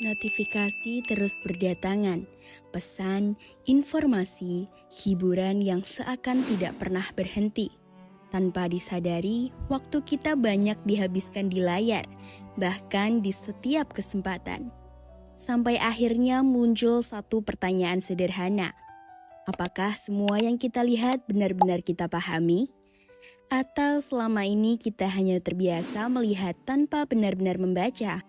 Notifikasi terus berdatangan, pesan, informasi, hiburan yang seakan tidak pernah berhenti. Tanpa disadari, waktu kita banyak dihabiskan di layar, bahkan di setiap kesempatan. Sampai akhirnya muncul satu pertanyaan sederhana. Apakah semua yang kita lihat benar-benar kita pahami? Atau selama ini kita hanya terbiasa melihat tanpa benar-benar membaca?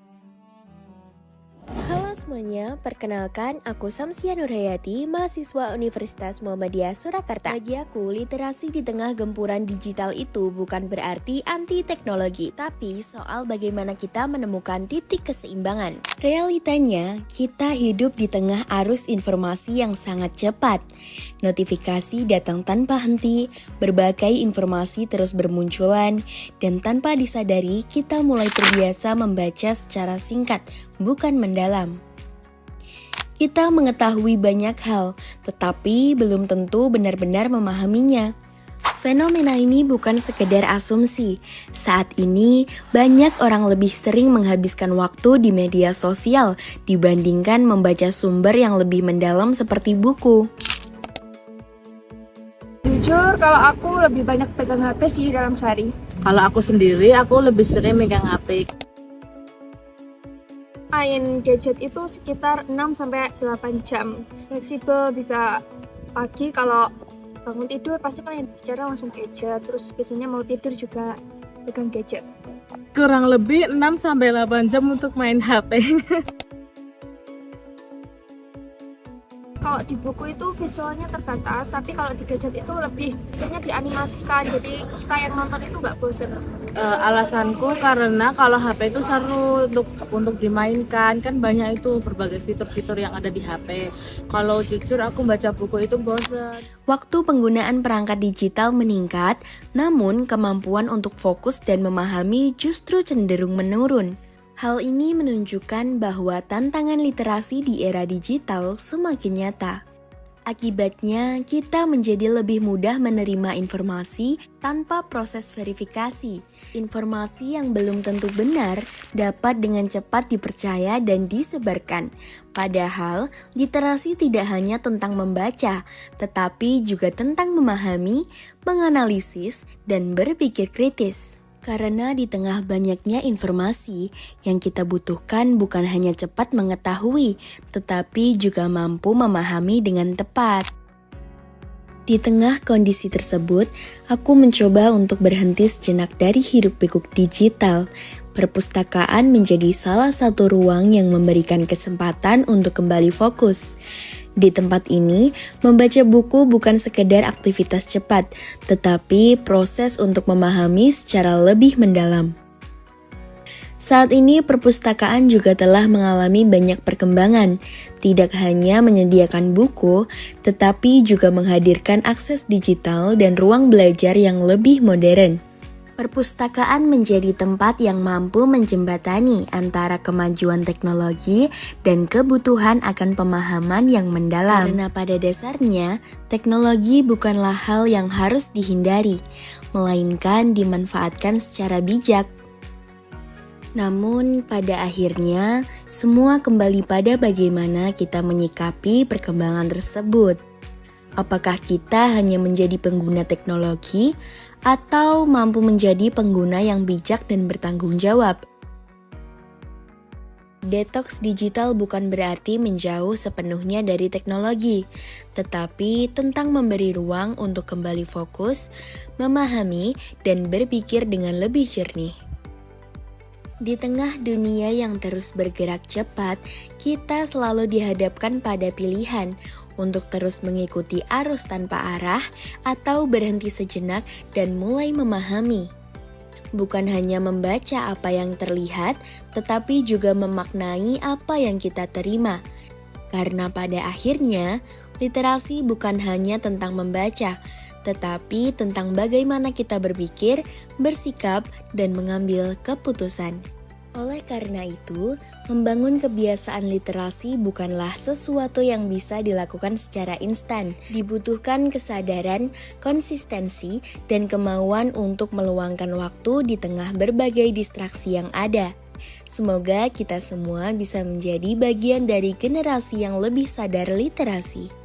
Halo semuanya, perkenalkan aku Samsia Nurhayati, mahasiswa Universitas Muhammadiyah Surakarta. Bagi aku, literasi di tengah gempuran digital itu bukan berarti anti teknologi, tapi soal bagaimana kita menemukan titik keseimbangan. Realitanya, kita hidup di tengah arus informasi yang sangat cepat. Notifikasi datang tanpa henti, berbagai informasi terus bermunculan, dan tanpa disadari kita mulai terbiasa membaca secara singkat, bukan mendalam. Kita mengetahui banyak hal, tetapi belum tentu benar-benar memahaminya. Fenomena ini bukan sekedar asumsi. Saat ini, banyak orang lebih sering menghabiskan waktu di media sosial dibandingkan membaca sumber yang lebih mendalam seperti buku. Jujur, kalau aku lebih banyak pegang HP sih dalam sehari. Kalau aku sendiri, aku lebih sering megang HP. Main gadget itu sekitar 6-8 jam. Fleksibel, bisa pagi kalau bangun tidur pasti kan yang bicara langsung gadget. Terus biasanya mau tidur juga pegang gadget. Kurang lebih 6-8 jam untuk main HP. Kalau di buku itu visualnya terbatas, tapi kalau di gadget itu lebih biasanya dianimasikan, jadi kita yang nonton itu nggak bosan. Alasanku karena kalau HP itu seru untuk dimainkan, kan banyak itu berbagai fitur-fitur yang ada di HP. Kalau jujur aku baca buku itu bosan. Waktu penggunaan perangkat digital meningkat, namun kemampuan untuk fokus dan memahami justru cenderung menurun. Hal ini menunjukkan bahwa tantangan literasi di era digital semakin nyata. Akibatnya, kita menjadi lebih mudah menerima informasi tanpa proses verifikasi. Informasi yang belum tentu benar dapat dengan cepat dipercaya dan disebarkan. Padahal, literasi tidak hanya tentang membaca, tetapi juga tentang memahami, menganalisis, dan berpikir kritis. Karena di tengah banyaknya informasi, yang kita butuhkan bukan hanya cepat mengetahui, tetapi juga mampu memahami dengan tepat. Di tengah kondisi tersebut, aku mencoba untuk berhenti sejenak dari hiruk-pikuk digital. Perpustakaan menjadi salah satu ruang yang memberikan kesempatan untuk kembali fokus. Di tempat ini, membaca buku bukan sekedar aktivitas cepat, tetapi proses untuk memahami secara lebih mendalam. Saat ini, perpustakaan juga telah mengalami banyak perkembangan, tidak hanya menyediakan buku, tetapi juga menghadirkan akses digital dan ruang belajar yang lebih modern. Perpustakaan menjadi tempat yang mampu menjembatani antara kemajuan teknologi dan kebutuhan akan pemahaman yang mendalam. Karena pada dasarnya, teknologi bukanlah hal yang harus dihindari, melainkan dimanfaatkan secara bijak. Namun, pada akhirnya, semua kembali pada bagaimana kita menyikapi perkembangan tersebut. Apakah kita hanya menjadi pengguna teknologi, atau mampu menjadi pengguna yang bijak dan bertanggung jawab? Detox digital bukan berarti menjauh sepenuhnya dari teknologi, tetapi tentang memberi ruang untuk kembali fokus, memahami, dan berpikir dengan lebih jernih. Di tengah dunia yang terus bergerak cepat, kita selalu dihadapkan pada pilihan untuk terus mengikuti arus tanpa arah atau berhenti sejenak dan mulai memahami. Bukan hanya membaca apa yang terlihat, tetapi juga memaknai apa yang kita terima. Karena pada akhirnya, literasi bukan hanya tentang membaca, tetapi tentang bagaimana kita berpikir, bersikap, dan mengambil keputusan. Oleh karena itu, membangun kebiasaan literasi bukanlah sesuatu yang bisa dilakukan secara instan. Dibutuhkan kesadaran, konsistensi, dan kemauan untuk meluangkan waktu di tengah berbagai distraksi yang ada. Semoga kita semua bisa menjadi bagian dari generasi yang lebih sadar literasi.